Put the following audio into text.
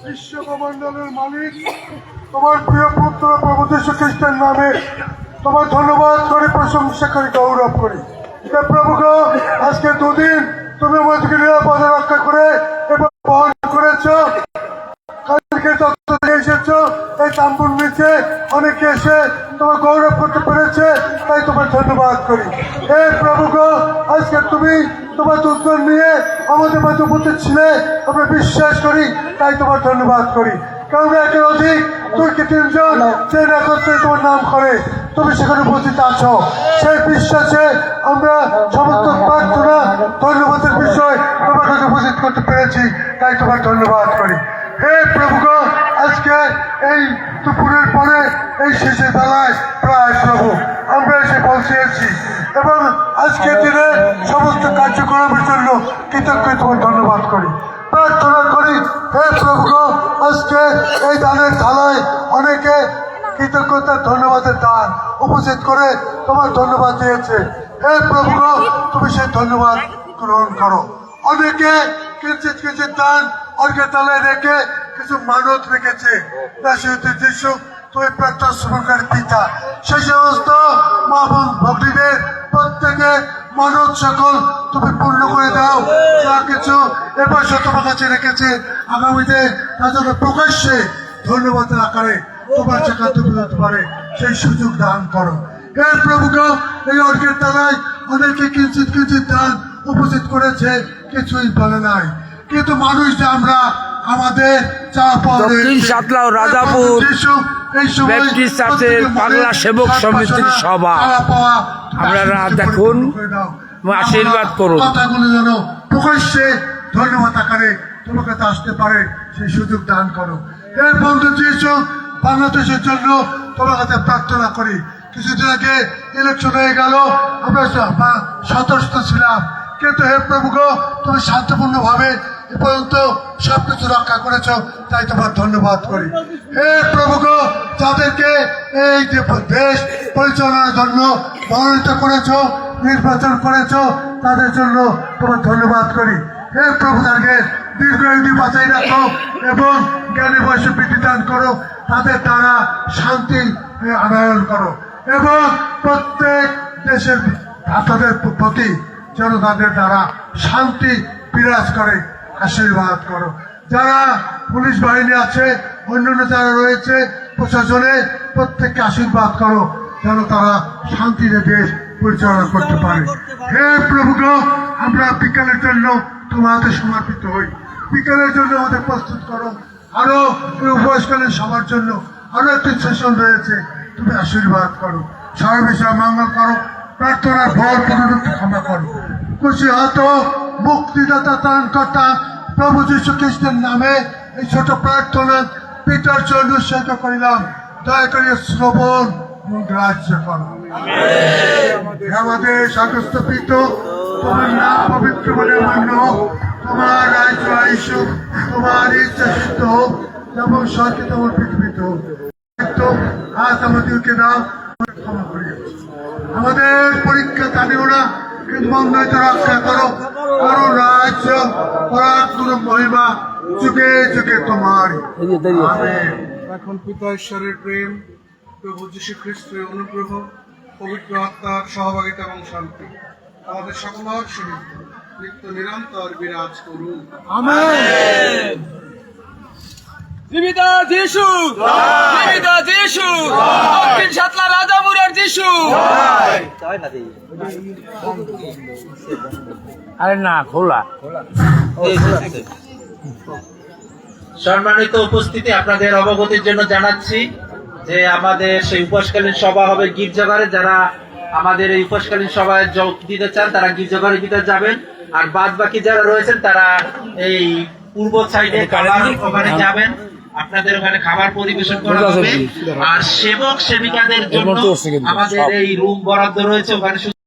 বিশ্বকমণ্ডলের মালিক তোমার প্রিয় পুত্র প্রভু যীশু খ্রিস্টের নামে তোমার ধন্যবাদ করে প্রশংসা করি গৌরব করি। প্রভু গো, আজকে দুদিন তুমি আমাদেরকে নিরাপদে রক্ষা করে এবং বহন করেছ। কালকে তথ্য থেকে এসেছো এই তাম্বুর নিচে অনেকে এসে তোমার গৌরব করতে পেরেছে, তাই তোমার ধন্যবাদ করি। হে প্রভু গো, আজকে তুমি তোমার দুজন নিয়ে আমাদের মাঝে উপস্থিত ছিলে, আমরা বিশ্বাস করি, তাই তোমার ধন্যবাদ করি। কারণ একের অধিক দুই কি তিনজন যে একত্রে তোমার নাম করে তুমি সেখানে উপস্থিত আছো, সেই বিশ্বাসে আমরা সমস্ত প্রার্থনা ধন্যবাদের বিষয় তোমার কাছে উপস্থিত করতে পেরেছি, তাই তোমার ধন্যবাদ করি। হে প্রভু গো, আজকে এই দুপুরের পরে এই শেষের বেলায় প্রায় প্রভু আমরা এসে পৌঁছেছি এবং আজকের দিনে সমস্ত কার্যক্রমের জন্য কৃতজ্ঞ তোমার ধন্যবাদ করি, প্রার্থনা করি। হে প্রভু গো, আজকে এই দানের থালায় অনেকে কৃতজ্ঞতার ধন্যবাদের দান উপস্থিত করে তোমার ধন্যবাদ দিয়েছে। হে প্রভু গো, তুমি সেই ধন্যবাদ গ্রহণ করো। অনেকে কিঞ্চিত কিঞ্চিত দান অর্ঘের তালায় রেখে কিছু মানত রেখেছে। যিশু তুমি প্রত্যাশাকারী পিতা, সেই সমস্ত মা বোন ভক্তিদের প্রত্যেকে মানত সকল তুমি পূর্ণ করে দাও। যা কিছু এবার তোমার কাছে রেখেছে আগামীতে তাদের প্রকাশ্যে ধন্যবাদের আকারে তোমার জায়গাতে বোঝাতে পারে সেই সুযোগ দান করো। হে প্রভু গো, এই অর্ঘের তালায় অনেকে কিঞ্চিত কিঞ্চিত দান উপস্থিত করেছে, কিছুই বলে নাই, কিন্তু মানুষ যে আমরা আমাদের দক্ষিণ সাতলাও রাজাপুর ব্যাপটিস্ট চার্চের বাংলা সেবক সমিতির সভা, আপনারা দেখুন, আশীর্বাদ করুন। কথাগুলো যেন প্রকাশ্যে ধন্যবাদ আকারে তোমার কাছে আসতে পারে সেই সুযোগ দান করো। এর বন্ধু যিশু, বাংলাদেশের জন্য তোমার কাছে প্রার্থনা করি। কিছুদিন আগে ইলেকশন হয়ে গেল, আমরা সতর্ক ছিলাম, কিন্তু হে প্রভু গো, তুমি শান্তপূর্ণ ভাবে এ পর্যন্ত সবকিছু রক্ষা করেছ, তাই তোমার ধন্যবাদ করি। হে প্রভু গো, যাদেরকে এই যে দেশ পরিচালনার জন্য মনোনীত করেছ, নির্বাচন করেছ, তাদের জন্য তোমার ধন্যবাদ করি। হে প্রভু, তাদেরকে দীর্ঘায়ু বাঁচাই রাখো এবং জ্ঞানী বয়সে বৃদ্ধি দান করো, তাদের দ্বারা শান্তি আনয়ন করো এবং প্রত্যেক দেশের তাদের প্রতি যেন তাদের দ্বারা শান্তি বিরাজ করে, আশীর্বাদ করো। যারা পুলিশ বাহিনী আছে, অন্যান্য যারা রয়েছে প্রশাসনে, প্রত্যেককে আশীর্বাদ করো যেন তারা শান্তিতে দেশ পরিচালনা করতে পারে। হে প্রভু গো, আমরা বিকালের জন্য তোমার হাতে সমর্পিত হই। বিকালের জন্য আমাদের প্রস্তুত করো। আরো উপবাসকালীন সবার জন্য আরো একটি সেশন রয়েছে, তুমি আশীর্বাদ করো, সারা বিষয়ে মঙ্গল করো, প্রার্থনার ভর পুনরুক্তি ক্ষমা করো। খুশি হতো মুক্তিদাতা ত্রাণকর্তা প্রভু যীশু খ্রিস্টের নামে এই ছোট প্রার্থনা পিতার চরণ উৎসর্গ করিলাম, দয়া করে শ্রবণ এবং গ্রাহ্য করো। আমাদের স্বর্গস্থ পিতা, তোমার নাম পবিত্র বলে মান্য হোক, তোমার রাজ্য আইসুক, তোমার ইচ্ছা সিদ্ধ হোক, যেমন স্বর্গে তেমন পৃথিবীতে হোক। আজ আমাদেরকে দাও, ক্ষমা করিয়াছি। আমাদের পরীক্ষা জানিও না, কিন্তু মন্দাইতে রক্ষা করো। আরো রাজ্য পরাক্রম মহিমা যুগে যুগে তোমার। এখন পিতা ঈশ্বরের প্রেম, প্রভু যীশু খ্রিস্টের অনুগ্রহ, পবিত্র আত্মার সহভাগিতা এবং শান্তি আমাদের সকলের সহিত নিত্য নিরন্তর বিরাজ করুন। আমেন। জীবিত যিশু, জীবিত যিশু, দক্ষিণ সাতলা রাজাপুরের যিশু। আরে না, খোলা। সম্মানিত উপস্থিতি, আপনাদের অবগতির জন্য জানাচ্ছি যে আমাদের সেই উপোসকালীন সভা হবে গির্জাঘরে। যারা আমাদের এই উপোসকালীন সভায় যোগ দিতে চান তারা গির্জাঘরের ভিতরে যাবেন, আর বাদ বাকি যারা রয়েছেন তারা এই পূর্ব সাইডে ওখানে যাবেন। আপনাদের ওখানে খাবার পরিবেশন করা হবে। আর সেবক সেবিকাদের জন্য আমাদের এই রুম বরাদ্দ রয়েছে, ওখানে